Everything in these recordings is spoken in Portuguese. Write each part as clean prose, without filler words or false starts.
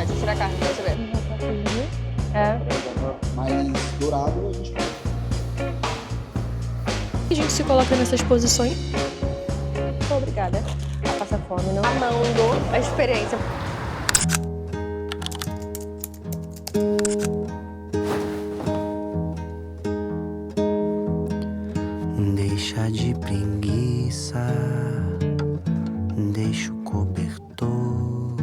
Deixa eu tirar a carne pra você ver. É. Mais dourado, a gente pode. A gente se coloca nessas posições. Muito obrigada. A passar fome, não. Amando a experiência. Deixa de preguiça, deixa o cobertor,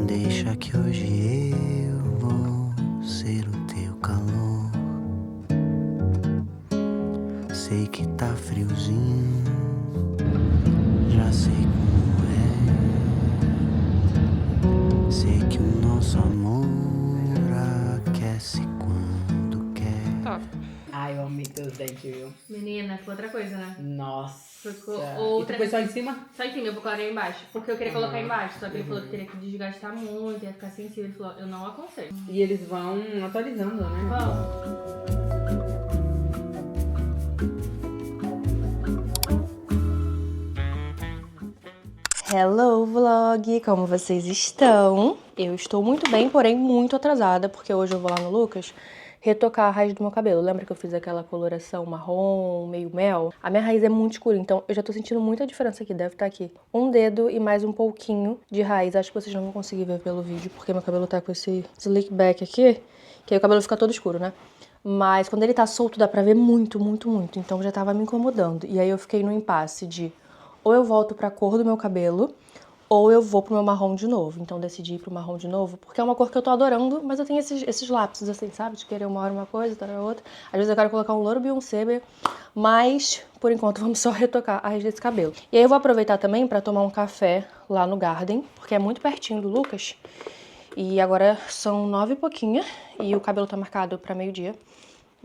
deixa que hoje eu vou ser o teu calor. Sei que tá friozinho, já sei como é. Sei que o nosso amor aquece quando quer. Top. Ai, eu amei teus dentes, viu? Menina, ficou outra coisa, né? Nossa. Ficou E outra. tu foi só em cima? Só em cima, eu vou colocar aí embaixo. Porque eu queria colocar Uhum. embaixo, só que ele falou que teria que desgastar muito, ia ficar sensível. Ele falou, eu não aconselho. E eles vão atualizando, né? Vamos. Hello, vlog! Como vocês estão? Eu estou muito bem, porém muito atrasada, porque hoje eu vou lá no Lucas retocar a raiz do meu cabelo. Lembra que eu fiz aquela coloração marrom, meio mel? A minha raiz é muito escura, então eu já tô sentindo muita diferença aqui. Deve estar aqui um dedo e mais um pouquinho de raiz. Acho que vocês não vão conseguir ver pelo vídeo, porque meu cabelo tá com esse slick back aqui, que aí o cabelo fica todo escuro, né? Mas quando ele tá solto dá pra ver muito, muito, muito. Então já tava me incomodando. E aí eu fiquei no impasse de ou eu volto pra cor do meu cabelo, ou eu vou pro meu marrom de novo. Então decidi ir pro marrom de novo, porque é uma cor que eu tô adorando, mas eu tenho esses lapsos assim, sabe? De querer uma hora uma coisa, outra hora outra. Às vezes eu quero colocar um louro Beyoncé, mas por enquanto vamos só retocar a raiz desse cabelo. E aí eu vou aproveitar também pra tomar um café lá no Garden, porque é muito pertinho do Lucas. E agora são 9 e pouquinho, e o cabelo tá marcado pra meio-dia.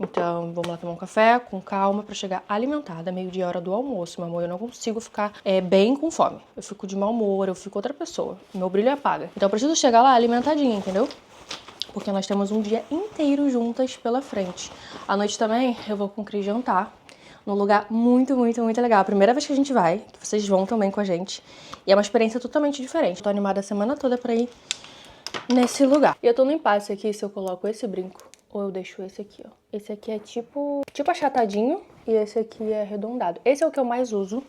Então, vamos lá tomar um café com calma pra chegar alimentada, meio-dia, hora do almoço, meu amor. Eu não consigo ficar bem com fome. Eu fico de mau humor, eu fico outra pessoa. Meu brilho apaga. Então, eu preciso chegar lá alimentadinha, entendeu? Porque nós temos um dia inteiro juntas pela frente. À noite também, eu vou com o Cris jantar num lugar muito, muito, muito legal. A primeira vez que a gente vai, que vocês vão também com a gente. E é uma experiência totalmente diferente. Tô animada a semana toda pra ir nesse lugar. E eu tô no impasse aqui se eu coloco esse brinco ou eu deixo esse aqui, ó. Esse aqui é tipo achatadinho e esse aqui é arredondado. Esse é o que eu mais uso.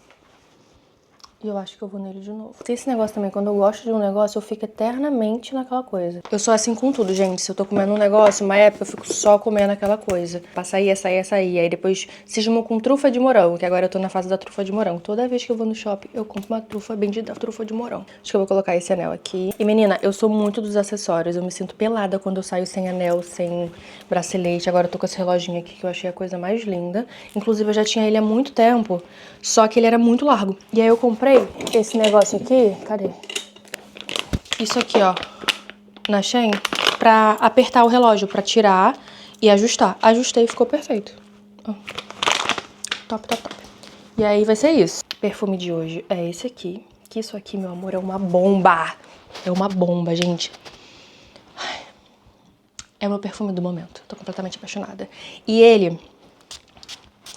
E eu acho que eu vou nele de novo. Tem esse negócio também, quando eu gosto de um negócio, eu fico eternamente naquela coisa. Eu sou assim com tudo, gente. Se eu tô comendo um negócio, uma época, eu fico só comendo aquela coisa. Açaí, açaí, açaí. Aí depois cismo com trufa de morango, que agora eu tô na fase da trufa de morango. Toda vez que eu vou no shopping, eu compro uma trufa bendita, trufa de morango. Acho que eu vou colocar esse anel aqui. E menina, eu sou muito dos acessórios. Eu me sinto pelada quando eu saio sem anel, sem bracelete. Agora eu tô com esse reloginho aqui que eu achei a coisa mais linda. Inclusive eu já tinha ele há muito tempo, só que ele era muito largo. E aí eu comprei esse negócio aqui, cadê? Isso aqui, ó, na Shein, pra apertar o relógio, pra tirar e ajustar. Ajustei e ficou perfeito. Ó. Top, top, top. E aí vai ser isso. O perfume de hoje é esse aqui, que isso aqui, meu amor, é uma bomba. É uma bomba, gente. Ai. É o meu perfume do momento. Tô completamente apaixonada. E ele,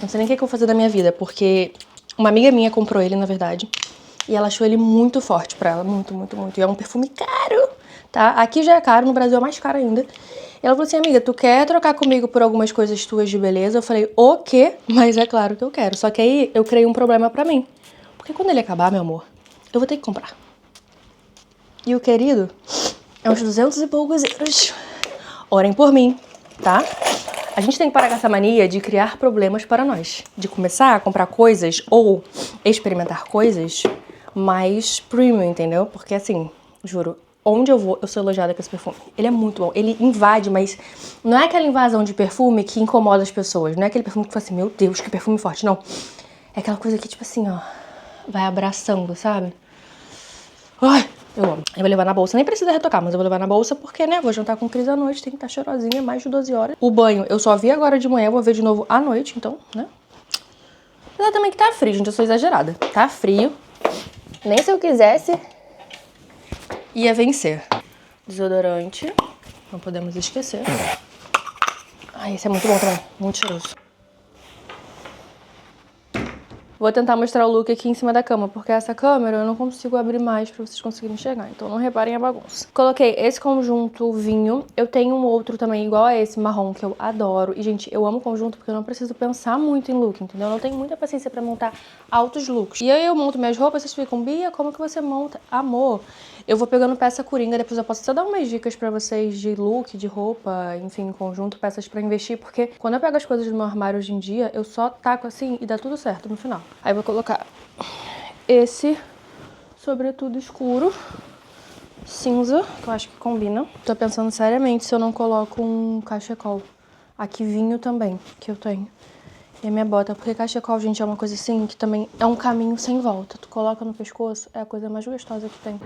não sei nem o que eu vou fazer da minha vida, porque uma amiga minha comprou ele, na verdade. E ela achou ele muito forte pra ela, muito, muito, muito. E é um perfume caro, tá? Aqui já é caro, no Brasil é mais caro ainda. E ela falou assim, amiga, tu quer trocar comigo por algumas coisas tuas de beleza? Eu falei, o quê? Mas é claro que eu quero. Só que aí eu criei um problema pra mim. Porque quando ele acabar, meu amor, eu vou ter que comprar. E o querido é uns 200 e poucos euros. Orem por mim, tá? A gente tem que parar com essa mania de criar problemas para nós. De começar a comprar coisas ou experimentar coisas mais premium, entendeu? Porque assim, juro, onde eu vou, eu sou elogiada com esse perfume. Ele é muito bom, ele invade, mas não é aquela invasão de perfume que incomoda as pessoas. Não é aquele perfume que fala assim, meu Deus, que perfume forte, não. É aquela coisa que, tipo assim, ó, vai abraçando, sabe? Ai, eu amo. Eu vou levar na bolsa, nem precisa retocar, mas eu vou levar na bolsa porque, né, vou jantar com Cris à noite, tem que estar cheirosinha, mais de 12 horas. O banho eu só vi agora de manhã, vou ver de novo à noite, então, né. Mas também que tá frio, gente, eu sou exagerada. Tá frio. Nem se eu quisesse, ia vencer. Desodorante, não podemos esquecer. Ai, esse é muito bom também, muito cheiroso. Vou tentar mostrar o look aqui em cima da cama, porque essa câmera eu não consigo abrir mais pra vocês conseguirem enxergar, então não reparem a bagunça. Coloquei esse conjunto vinho, eu tenho um outro também igual a esse, marrom, que eu adoro. E, gente, eu amo conjunto porque eu não preciso pensar muito em look, entendeu? Eu não tenho muita paciência pra montar altos looks. E aí eu monto minhas roupas, vocês ficam, Bia, como que você monta? Amor, eu vou pegando peça coringa, depois eu posso até dar umas dicas pra vocês de look, de roupa, enfim, conjunto, peças pra investir, porque quando eu pego as coisas do meu armário hoje em dia, eu só taco assim e dá tudo certo no final. Aí eu vou colocar esse sobretudo escuro, cinza, que eu acho que combina. Tô pensando seriamente se eu não coloco um cachecol. Aqui vinho também, que eu tenho. E a minha bota, porque cachecol, gente, é uma coisa assim que também é um caminho sem volta. Tu coloca no pescoço, é a coisa mais gostosa que tem.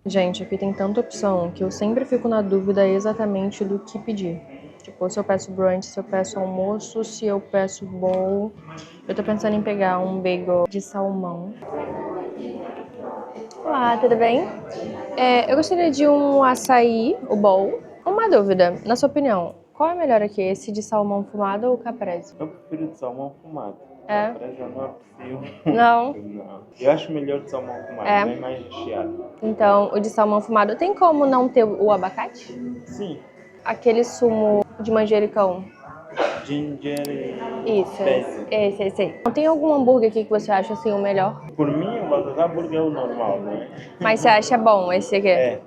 Gente, aqui tem tanta opção que eu sempre fico na dúvida exatamente do que pedir. Tipo, se eu peço brunch, se eu peço almoço, se eu peço bowl. Eu tô pensando em pegar um bagel de salmão. Olá, tudo bem? Eu gostaria de um açaí, o bowl. Uma dúvida, na sua opinião, qual é melhor aqui, esse de salmão fumado ou o caprese? Eu prefiro de salmão fumado. É? Caprese eu não aprecio. Não? Não. Eu acho melhor de salmão fumado, É. bem mais recheado. Então, o de salmão fumado, tem como não ter o abacate? Sim. Aquele sumo de manjericão. Ginger e Isso, basil. esse aí. Tem algum hambúrguer aqui que você acha assim o melhor? Por mim, o Baltazar Burger é o normal, né? Mas você acha bom esse aqui? É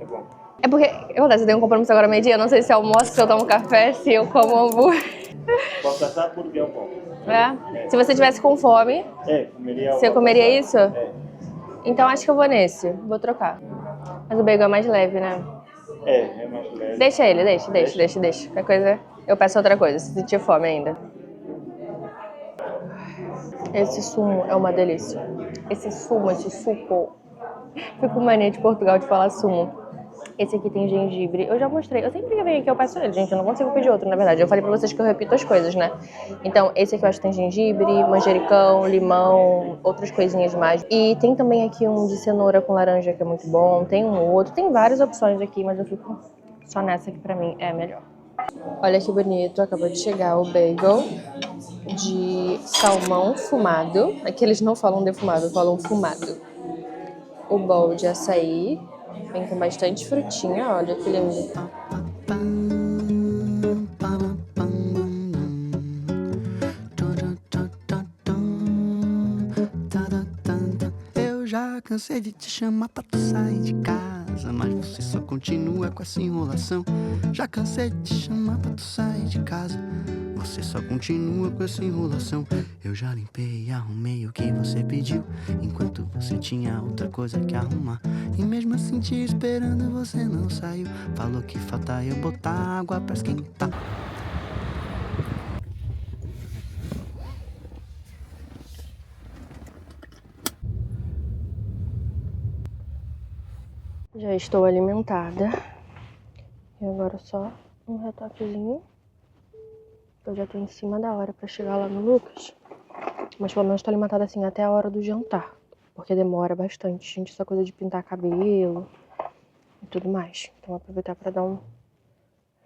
bom. É porque, eu tenho um compromisso agora meio-dia, não sei se eu almoço, se eu tomo café, se eu como hambúrguer. Baltazar Burger é o bom. É? Se você tivesse com fome, Comeria o você comeria Baltazar. isso? É. Então acho que eu vou nesse, vou trocar. Mas o bagel é mais leve, né? É mais leve. Deixa ele, deixa. Qualquer coisa, eu peço outra coisa, se sentir fome ainda. Esse sumo é uma delícia. Esse suco. Fico com mania de Portugal de falar sumo. Esse aqui tem gengibre. Eu já mostrei. Eu sempre que venho aqui eu peço ele, gente. Eu não consigo pedir outro, na verdade. Eu falei pra vocês que eu repito as coisas, né? Então, esse aqui eu acho que tem gengibre, manjericão, limão, outras coisinhas mais. E tem também aqui um de cenoura com laranja, que é muito bom. Tem um outro. Tem várias opções aqui, mas eu fico só nessa que pra mim é a melhor. Olha que bonito. Acabou de chegar o bagel de salmão fumado. Aqui eles não falam defumado, falam fumado. O bowl de açaí. Vem com bastante frutinha, olha que lindo. Eu já cansei de te chamar pra tu sair de casa, mas você só continua com essa enrolação. Já cansei de te chamar pra tu sair de casa, você só continua com essa enrolação. Eu já limpei e arrumei o que você pediu, enquanto você tinha outra coisa que arrumar. E mesmo assim te esperando você não saiu. Falou que falta eu botar água pra esquentar. Já estou alimentada. E agora só um retoquezinho. Eu já tô em cima da hora pra chegar lá no Lucas. Mas pelo menos tô alimentada assim até a hora do jantar. Porque demora bastante, gente. Essa coisa de pintar cabelo e tudo mais. Então vou aproveitar pra dar um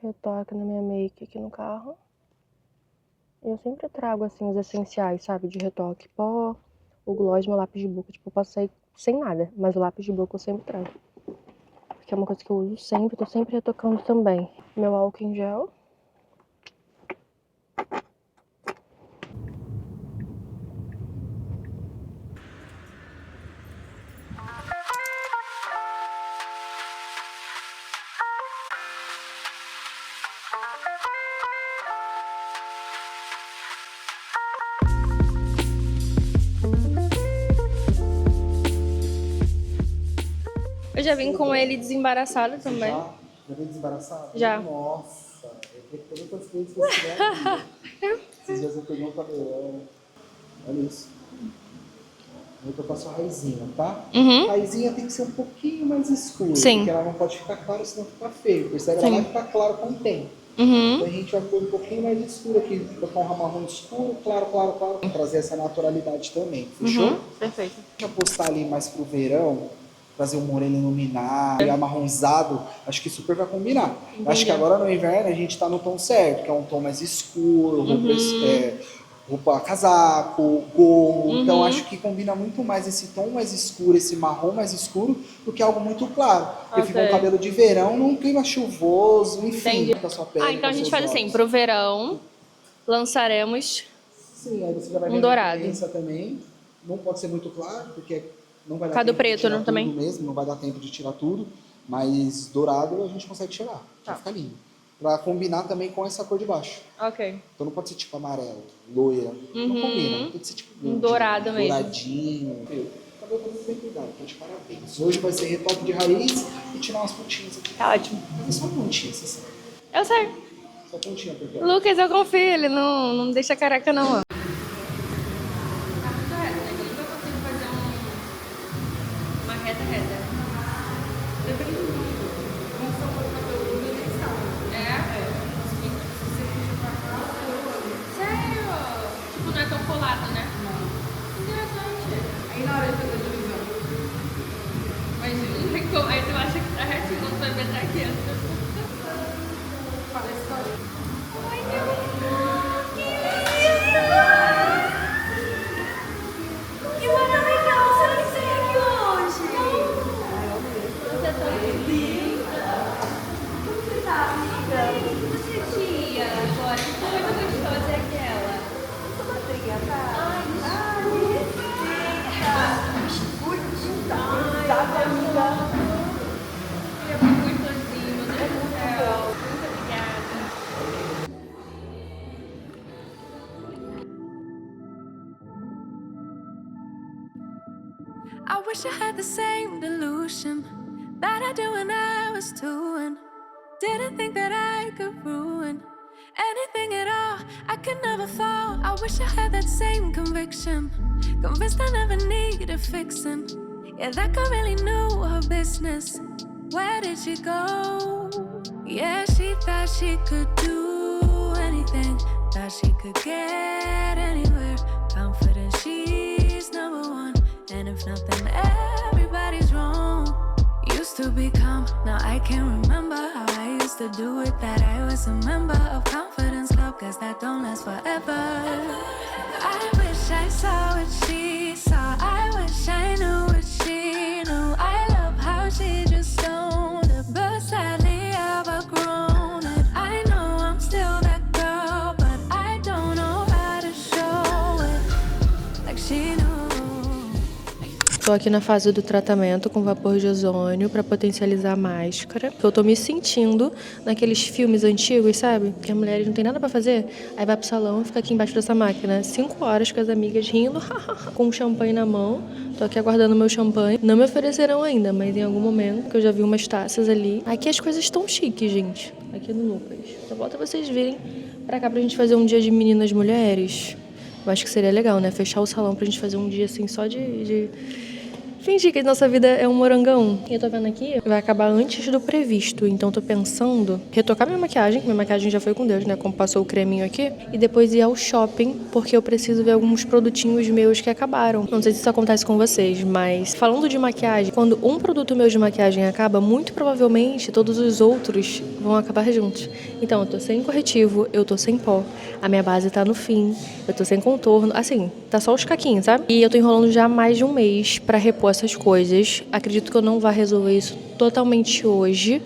retoque na minha make aqui no carro. Eu sempre trago assim os essenciais, sabe? De retoque. Pó, o gloss, meu lápis de boca. Tipo, eu posso sair sem nada. Mas o lápis de boca eu sempre trago. Porque é uma coisa que eu uso sempre. Tô sempre retocando também. Meu álcool em gel. Eu já vim com ele desembaraçado também. Já vem desembaraçado? Já. Nossa, eu tenho todas as coisas que você tiver. Esses dias eu peguei um cabelão. Olha isso. Eu vou tocar sua raizinha, tá? Uhum. A raizinha tem que ser um pouquinho mais escura. Sim. Porque ela não pode ficar clara, senão fica feio. Percebe? Sim. Ela vai ficar clara com o tempo. Então a gente vai pôr um pouquinho mais escuro aqui, botar um marrom escuro, claro, pra trazer essa naturalidade também, fechou? Perfeito. Deixa eu apostar ali mais pro verão, trazer um moreno iluminado e amarronzado, acho que super vai combinar. Eu acho que agora no inverno a gente tá no tom certo, que é um tom mais escuro, roupa casaco, gorro, então acho que combina muito mais esse tom mais escuro, esse marrom mais escuro, do que algo muito claro. Porque fica um cabelo de verão num clima chuvoso, enfim, da sua pele. Então a com gente seus faz assim, olhos. pro verão, lançaremos Sim, aí você já vai ver um a dourado. diferença também. Não pode ser muito claro, porque não vai dar Cada tempo preto, de tirar né, tudo também? mesmo, não vai dar tempo de tirar tudo, mas dourado a gente consegue tirar, vai ficar lindo. Pra combinar também com essa cor de baixo. Ok. Então não pode ser tipo amarelo, loira, não combina, tem que ser tipo Um dourado mesmo. douradinho. Meu, cabelo tá muito bem cuidado, tá de parabéns. Hoje vai ser retoque de raiz e tirar umas pontinhas aqui. Tá ótimo. Mas é só pontinha, você sabe. Eu sei. Só pontinha, porque Lucas, eu confio, ele não deixa careca não, ó. Uma reta. Depende muito. Vamos supor que o cabelo do inicial. Se você puxa pra cá, sério? Tipo, não é tão colado, né? Não. Interessante. Aí na hora de fazer a divisão. Mas aí tu acha que tá retinho, quando tu vai ver tá aqui. Fala a história. Ai, meu Deus! Que maravilhoso! Você não esteve aqui hoje? Você é tão linda. Como você tá, amiga? O que você tinha agora? Que foi muito gostosa é aquela. Sua madrinha, tá? Ai, amiga. Ele é muito gostosinho, meu Deus do céu. Muito obrigada. I wish I had the same delusion that I do when I was 2 and didn't think that I could ruin anything at all. I could never fall. I wish I had that same conviction, convinced I never needed fixing. Yeah, that girl really knew her business. Where did she go? Yeah, she thought she could do anything, thought she could get anywhere. Confident she's number one, and if nothing, everybody's wrong. Used to be calm, now I can't remember how I used to do it. That I was a member of Confidence Club, cause that don't last forever. I wish I saw what she saw, I wish I knew what she knew. I love how she just owned it, but sadly I've outgrown it. I know I'm still that girl, but I don't know how to show it like she knew. Tô aqui na fase do tratamento com vapor de ozônio pra potencializar a máscara. Eu tô me sentindo naqueles filmes antigos, sabe? Que as mulheres não tem nada pra fazer. Aí vai pro salão e fica aqui embaixo dessa máquina 5 horas com as amigas rindo, com champanhe na mão. Tô aqui aguardando meu champanhe. Não me oferecerão ainda, mas em algum momento, que eu já vi umas taças ali. Aqui as coisas estão chiques, gente. Aqui no Lucas. Só volta vocês virem pra cá pra gente fazer um dia de meninas mulheres. Eu acho que seria legal, né? Fechar o salão pra gente fazer um dia assim só de fingir que a nossa vida é um morangão. E eu tô vendo aqui, vai acabar antes do previsto. Então tô pensando retocar minha maquiagem já foi com Deus, né? Como passou o creminho aqui. E depois ir ao shopping, porque eu preciso ver alguns produtinhos meus que acabaram. Não sei se isso acontece com vocês, mas falando de maquiagem, quando um produto meu de maquiagem acaba, muito provavelmente todos os outros vão acabar juntos. Então eu tô sem corretivo, eu tô sem pó, a minha base tá no fim, eu tô sem contorno, assim, tá só os caquinhos, sabe? E eu tô enrolando já há mais de um mês pra repor essas coisas. Acredito que eu não vá resolver isso totalmente hoje,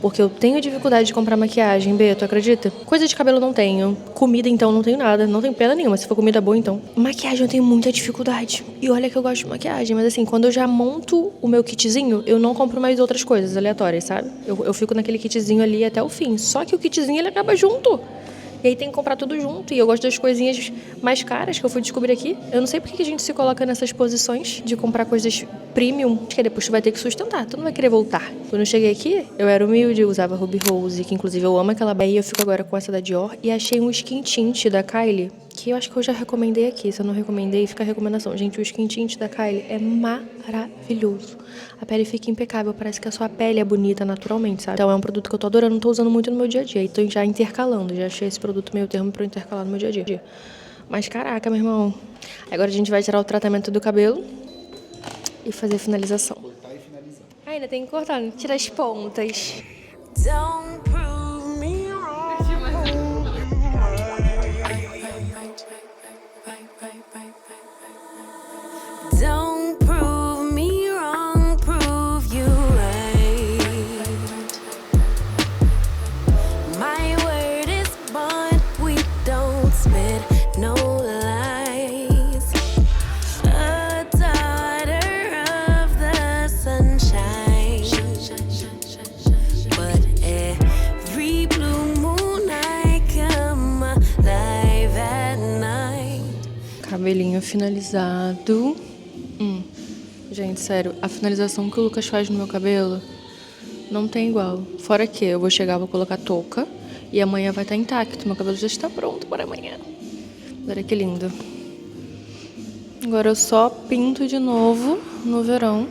porque eu tenho dificuldade de comprar maquiagem, Beto, acredita? Coisa de cabelo eu não tenho. Comida, então, não tenho nada. Não tenho pena nenhuma, se for comida boa, então. Maquiagem eu tenho muita dificuldade. E olha que eu gosto de maquiagem, mas assim, quando eu já monto o meu kitzinho, eu não compro mais outras coisas aleatórias, sabe? Eu fico naquele kitzinho ali até o fim. Só que o kitzinho, ele acaba junto. E aí tem que comprar tudo junto. E eu gosto das coisinhas mais caras que eu fui descobrir aqui. Eu não sei por que a gente se coloca nessas posições de comprar coisas premium, que depois tu vai ter que sustentar, tu não vai querer voltar. Quando eu cheguei aqui, eu era humilde, eu usava Ruby Rose, que inclusive eu amo aquela baía, eu fico agora com essa da Dior. E achei um skin tint da Kylie, que eu acho que eu já recomendei aqui. Se eu não recomendei, fica a recomendação. Gente, o Skin Tint da Kylie é maravilhoso. A pele fica impecável, parece que a sua pele é bonita naturalmente, sabe? Então é um produto que eu tô adorando, tô usando muito no meu dia a dia. E tô já intercalando, já achei esse produto meio termo pra eu intercalar no meu dia a dia. Mas caraca, meu irmão. Agora a gente vai tirar o tratamento do cabelo e fazer a finalização. Cortar e finalizar. Ainda tem que cortar, né? Tirar as pontas. Don't prove me wrong. Don't prove me wrong, prove you right. My word is bond, we don't spit no lies. A daughter of the sunshine, but every blue moon I come alive at night. Cabelinho finalizado. Gente, sério, a finalização que o Lucas faz no meu cabelo não tem igual. Fora que eu vou chegar, vou colocar touca e amanhã vai estar intacto. Meu cabelo já está pronto para amanhã. Olha que lindo. Agora eu só pinto de novo no verão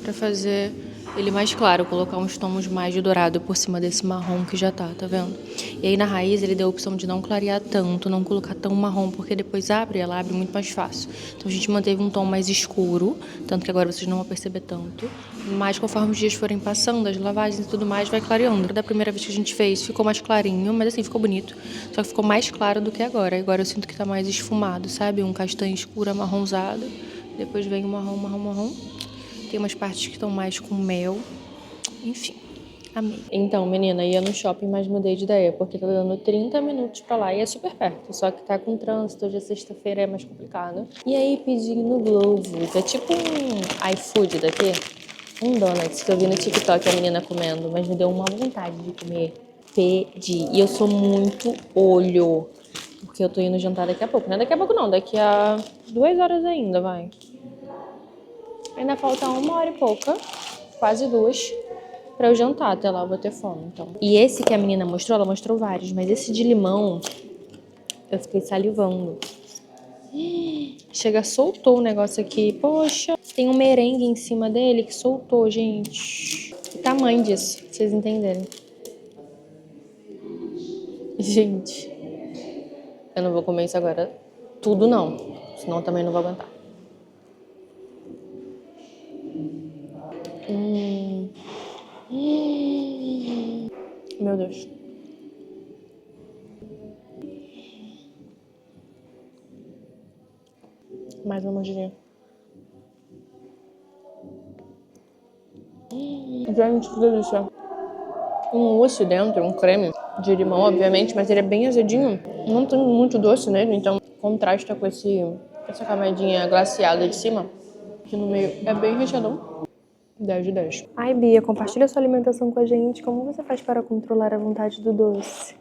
pra fazer ele mais claro, colocar uns tons mais de dourado por cima desse marrom que já tá vendo? E aí na raiz ele deu a opção de não clarear tanto, não colocar tão marrom, porque depois ela abre muito mais fácil. Então a gente manteve um tom mais escuro, tanto que agora vocês não vão perceber tanto. Mas conforme os dias forem passando, as lavagens e tudo mais, vai clareando. Da primeira vez que a gente fez, ficou mais clarinho, mas assim, ficou bonito. Só que ficou mais claro do que agora. Agora eu sinto que tá mais esfumado, sabe? Um castanho escuro amarronzado. Depois vem o marrom. Tem umas partes que estão mais com mel. Enfim, amei. Então, menina, ia no shopping, mas mudei de ideia, porque tá dando 30 minutos pra lá e é super perto. Só que tá com trânsito, hoje é sexta-feira, é mais complicado. E aí pedi no Glovo, que é tipo um iFood daqui. Um donuts que eu vi no TikTok a menina comendo, mas me deu uma vontade de comer. Pedi. E eu sou muito olho, porque eu tô indo jantar daqui a pouco. Não é daqui a pouco não, daqui a 2 horas ainda, vai. Ainda falta 1 hora e pouca, quase 2, pra eu jantar. Até lá eu vou ter fome, então. E esse que a menina mostrou, ela mostrou vários, mas esse de limão, eu fiquei salivando. Chega, soltou o negócio aqui. Poxa, tem um merengue em cima dele que soltou, gente. O tamanho disso, pra vocês entenderem. Gente, eu não vou comer isso agora tudo, não. Senão eu também não vou aguentar. Meu Deus. Mais uma mordidinha. Gente, que delícia. Um mousse dentro, um creme de limão, obviamente, mas ele é bem azedinho. Não tem muito doce nele, então contrasta com essa camadinha glaciada de cima. Aqui no meio é bem recheadão. 10 de 10. Ai, Bia, compartilha sua alimentação com a gente. Como você faz para controlar a vontade do doce?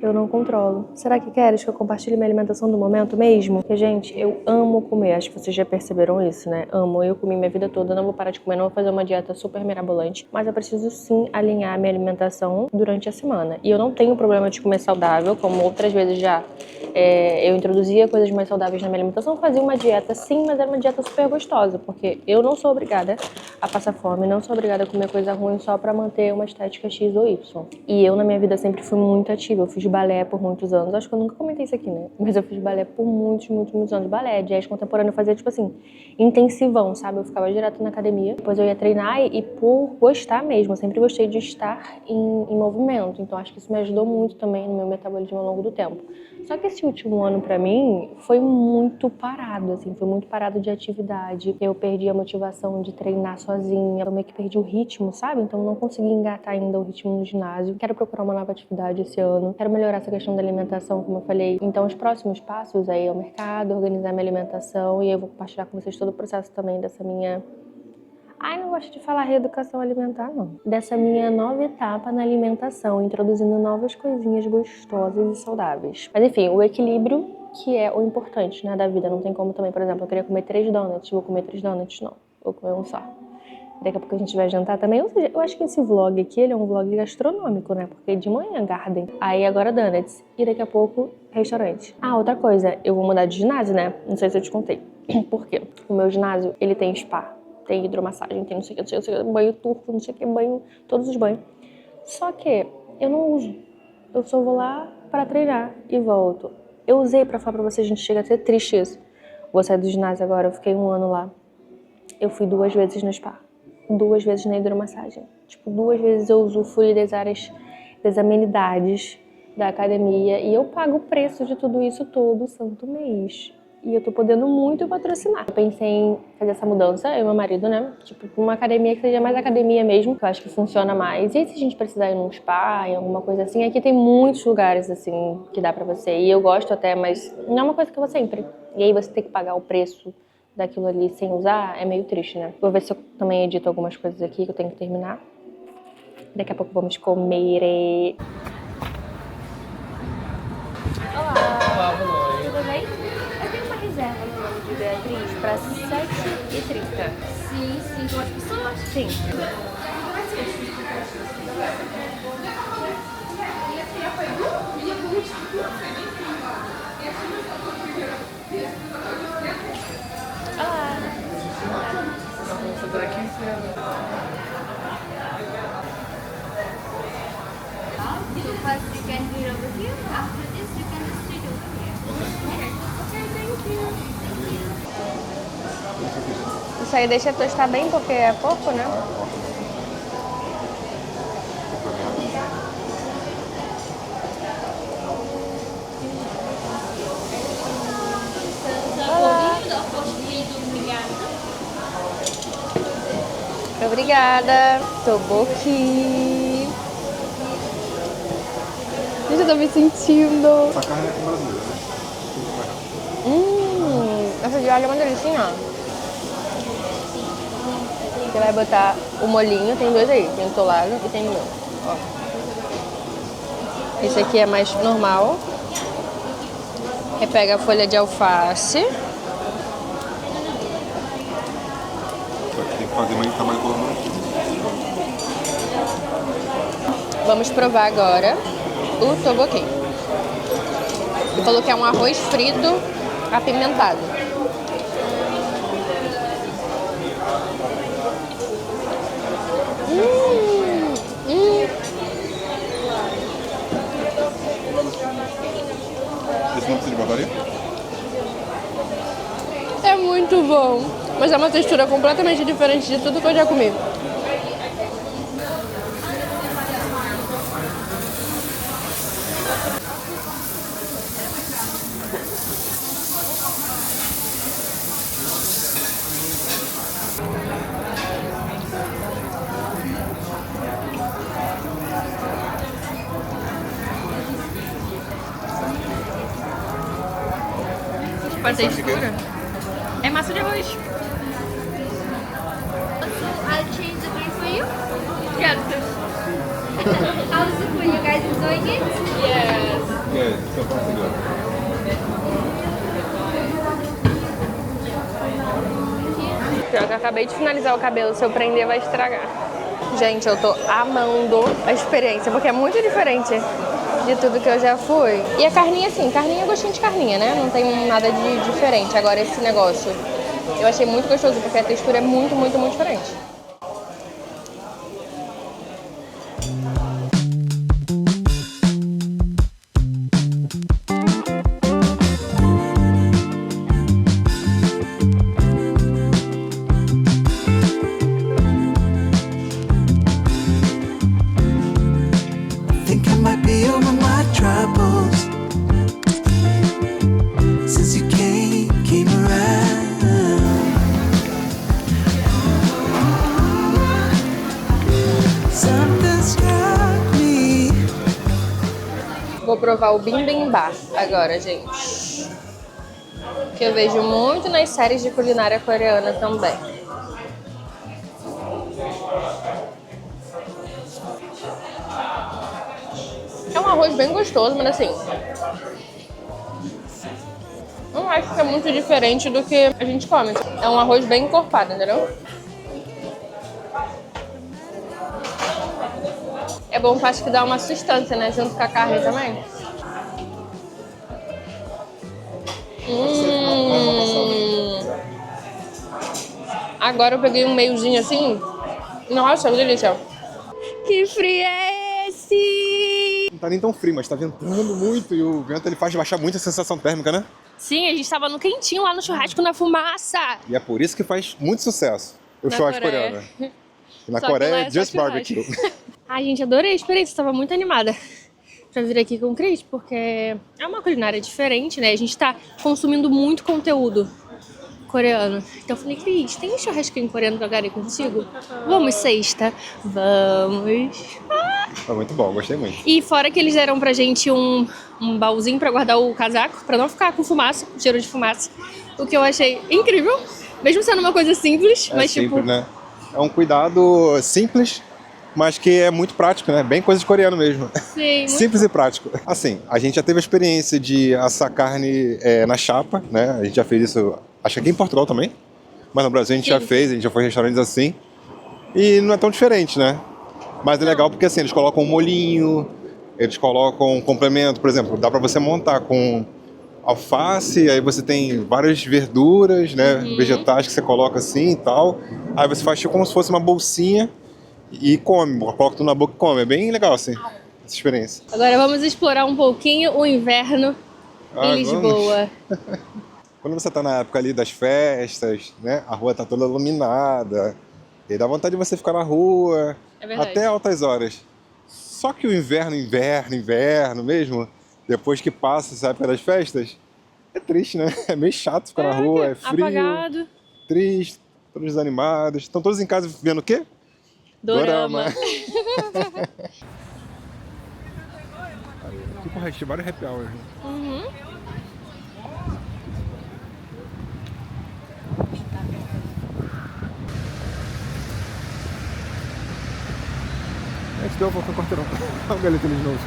Eu não controlo. Será que queres que eu compartilhe minha alimentação do momento mesmo? Porque, gente, eu amo comer. Acho que vocês já perceberam isso, né? Amo. Eu comi minha vida toda, não vou parar de comer, não vou fazer uma dieta super mirabolante. Mas eu preciso, sim, alinhar minha alimentação durante a semana. E eu não tenho problema de comer saudável, como outras vezes já eu introduzia coisas mais saudáveis na minha alimentação. Fazia uma dieta, sim, mas era uma dieta super gostosa. Porque eu não sou obrigada a passar fome, não sou obrigada a comer coisa ruim só pra manter uma estética X ou Y. E eu, na minha vida, sempre fui muito ativa. Eu fiz balé por muitos anos. Acho que eu nunca comentei isso aqui, né? Mas eu fiz balé por muitos anos. Balé, jazz contemporâneo, eu fazia, tipo assim, intensivão, sabe? Eu ficava direto na academia. Depois eu ia treinar e por gostar mesmo. Eu sempre gostei de estar em movimento. Então acho que isso me ajudou muito também no meu metabolismo ao longo do tempo. Só que esse último ano pra mim foi muito parado, assim. Foi muito parado de atividade. Eu perdi a motivação de treinar sozinha. Eu meio que perdi o ritmo, sabe? Então eu não consegui engatar ainda o ritmo no ginásio. Quero procurar uma nova atividade esse ano. Quero melhorar essa questão da alimentação, como eu falei. Então os próximos passos aí é o mercado, organizar minha alimentação. E eu vou compartilhar com vocês todo o processo também dessa minha... Ai, não gosto de falar reeducação alimentar, não. Dessa minha nova etapa na alimentação, introduzindo novas coisinhas gostosas e saudáveis. Mas enfim, o equilíbrio que é o importante, né, da vida. Não tem como também, por exemplo, eu queria comer 3 donuts, vou comer 3 donuts, não. Vou comer um só. Daqui a pouco a gente vai jantar também. Eu acho que esse vlog aqui, ele é um vlog gastronômico, né? Porque de manhã, garden. Aí agora donuts. E daqui a pouco, restaurante. Ah, outra coisa. Eu vou mudar de ginásio, né? Não sei se eu te contei. Por quê? O meu ginásio, ele tem spa. Tem hidromassagem, tem não sei o que, banho turco, não sei o que, banho, todos os banhos. Só que eu não uso. Eu só vou lá pra treinar e volto. Eu usei pra falar pra vocês, a gente chega a ser triste isso. Vou sair do ginásio agora, eu fiquei 1 ano lá. Eu fui 2 vezes no spa. 2 vezes na hidromassagem. Tipo, 2 vezes eu usufruí das áreas, das amenidades da academia. E eu pago o preço de tudo isso todo santo mês. E eu tô podendo muito patrocinar. Eu pensei em fazer essa mudança, eu e meu marido, né? Tipo, uma academia que seja mais academia mesmo, que eu acho que funciona mais. E aí, se a gente precisar ir num spa, em alguma coisa assim, aqui tem muitos lugares, assim, que dá pra você. E eu gosto até, mas não é uma coisa que eu vou sempre. E aí você tem que pagar o preço daquilo ali sem usar, é meio triste, né? Vou ver se eu também edito algumas coisas aqui que eu tenho que terminar. Daqui a pouco vamos comer. Olá, tudo bem? Eu tenho uma reserva no nome de Beatriz para 7h30. Sim, duas pessoas? Sim. Olá. Vamos fazer aqui em cima. First you can do it over here. After this you can just do it over here. Okay, thank you. Isso aí deixa tostar bem, porque é pouco, né? Obrigada. Toboki. Gente, eu tô me sentindo. Essa carne é brasileira, né? Essa de alho é uma delicinha. Você vai botar o molhinho, tem 2 aí. Tem o tolado e tem o meu. Ó. Esse aqui é mais normal. Aí pega a folha de alface. Tem que fazer mais tamanho colombo. Vamos provar agora o toboki. Ele falou que é um arroz frito apimentado. Esse não precisa de bagaria? É muito bom, mas é uma textura completamente diferente de tudo que eu já comi. Tipo, a textura é massa de arroz. So I'll change the drink for you. Yeah. How is it for you guys enjoying it? Yes. É, só pra pegar. Pior que eu acabei de finalizar o cabelo, se eu prender vai estragar. Gente, eu tô amando a experiência, porque é muito diferente de tudo que eu já fui. E a carninha, assim, carninha é gostinho de carninha, né? Não tem nada de diferente. Agora esse negócio, eu achei muito gostoso, porque a textura é muito, muito, muito diferente. Think I might be over my troubles since you came around. Something struck me. Vou provar o bibimbap agora, gente. Que eu vejo muito nas séries de culinária coreana também. É um arroz bem gostoso, mas assim, não acho que é muito diferente do que a gente come. É um arroz bem encorpado, entendeu? bom que acho que dá uma sustância, né? Junto com a carne também. Agora eu peguei um meiozinho assim. Nossa, que delícia. Que frio é esse? Não tá nem tão frio, mas tá ventando muito e o vento ele faz baixar muito a sensação térmica, né? Sim, a gente tava no quentinho lá no churrasco na fumaça. E é por isso que faz muito sucesso o Na churrasco Coreia. coreano. E na Só que Coreia lá é é só just churrasco. barbecue. Ai, gente, adorei a experiência, tava muito animada pra vir aqui com o Cris, porque é uma culinária diferente, né? A gente tá consumindo muito conteúdo coreano. Então eu falei, Cris, tem um churrasquinho coreano que eu quero ir contigo? Vamos sexta? Vamos! Foi muito bom, gostei muito. E fora que eles deram pra gente um baúzinho pra guardar o casaco, pra não ficar com fumaça, com cheiro de fumaça. O que eu achei incrível, mesmo sendo uma coisa simples, É mas simples, tipo... né? É um cuidado simples, mas que é muito prático, né? Bem coisa de coreano mesmo. Sim, muito Simples e prático. Assim, a gente já teve a experiência de assar carne na chapa, né? A gente já fez isso, acho que aqui em Portugal também. Mas no Brasil a gente já fez, a gente já foi em restaurantes assim. E não é tão diferente, né? Mas é legal porque assim, eles colocam um molhinho, eles colocam um complemento, por exemplo, dá pra você montar com alface, aí você tem várias verduras, né? Vegetais que você coloca assim e tal. Aí você faz tipo como se fosse uma bolsinha e come, coloca tudo na boca e come. É bem legal assim, essa experiência. Agora vamos explorar um pouquinho o inverno em Lisboa. Quando você tá na época ali das festas, né? A rua tá toda iluminada. E dá vontade de você ficar na rua até altas horas. Só que o inverno mesmo, depois que passa essa época das festas, é triste, né? É meio chato ficar na rua, é frio, apagado, triste, todos desanimados. Estão todos em casa vendo o quê? Dorama. Tipo o resto, vários happy hours. A gente deu uma volta no quarteirão. Olha o galeta ali de novo.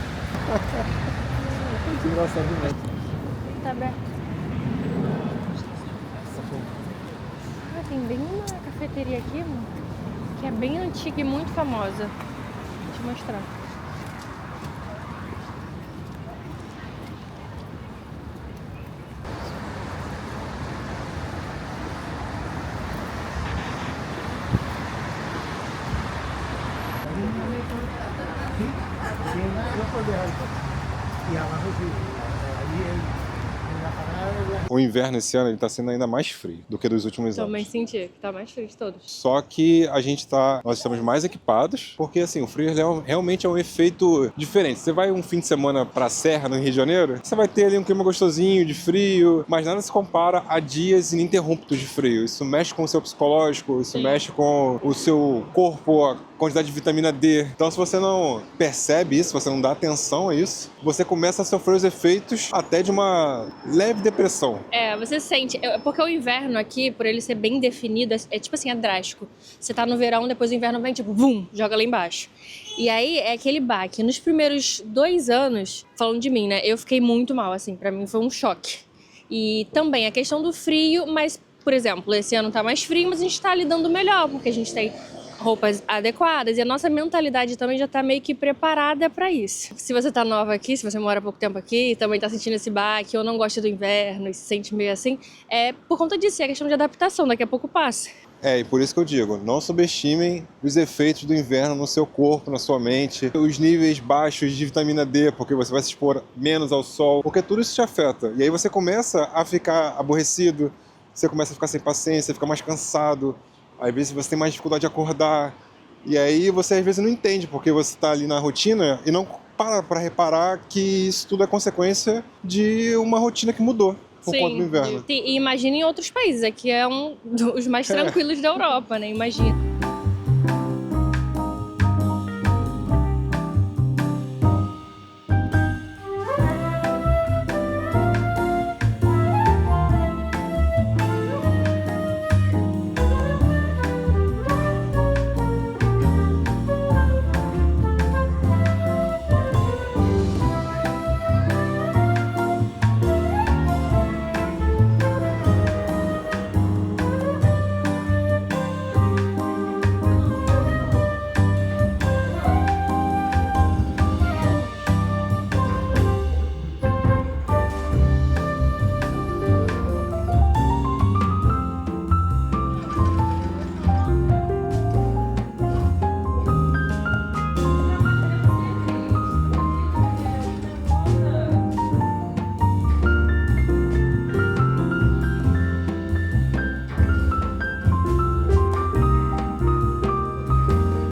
Que engraçado demais. Tá aberto. Ah, tem bem uma cafeteria aqui, mano, que é bem antiga e muito famosa. Vou te mostrar. O inverno esse ano ele tá sendo ainda mais frio do que dos últimos anos. Também senti que tá mais frio de todos. Só que nós estamos mais equipados, porque assim, o frio realmente é um efeito diferente. Você vai um fim de semana pra Serra, no Rio de Janeiro, você vai ter ali um clima gostosinho de frio, mas nada se compara a dias ininterruptos de frio. Isso mexe com o seu psicológico, isso mexe com o seu corpo, a quantidade de vitamina D. Então se você não percebe isso, se você não dá atenção a isso, você começa a sofrer os efeitos até de uma leve depressão. É, você sente, porque o inverno aqui, por ele ser bem definido, é tipo assim, é drástico. Você tá no verão, depois o inverno vem tipo, vum, joga lá embaixo. E aí é aquele baque. Nos primeiros 2 anos, falando de mim, né, eu fiquei muito mal, assim, pra mim foi um choque. E também a questão do frio, mas, por exemplo, esse ano tá mais frio, mas a gente tá lidando melhor, porque a gente tem roupas adequadas e a nossa mentalidade também já tá meio que preparada pra isso. Se você tá nova aqui, se você mora há pouco tempo aqui e também tá sentindo esse baque ou não gosta do inverno e se sente meio assim, é por conta disso, é questão de adaptação, daqui a pouco passa. E por isso que eu digo, não subestimem os efeitos do inverno no seu corpo, na sua mente, os níveis baixos de vitamina D, porque você vai se expor menos ao sol, porque tudo isso te afeta. E aí você começa a ficar aborrecido, você começa a ficar sem paciência, fica mais cansado, às vezes você tem mais dificuldade de acordar, e aí você às vezes não entende, porque você está ali na rotina e não para reparar que isso tudo é consequência de uma rotina que mudou por conta do inverno. E imagina em outros países, aqui é um dos mais tranquilos da Europa, né? Imagina.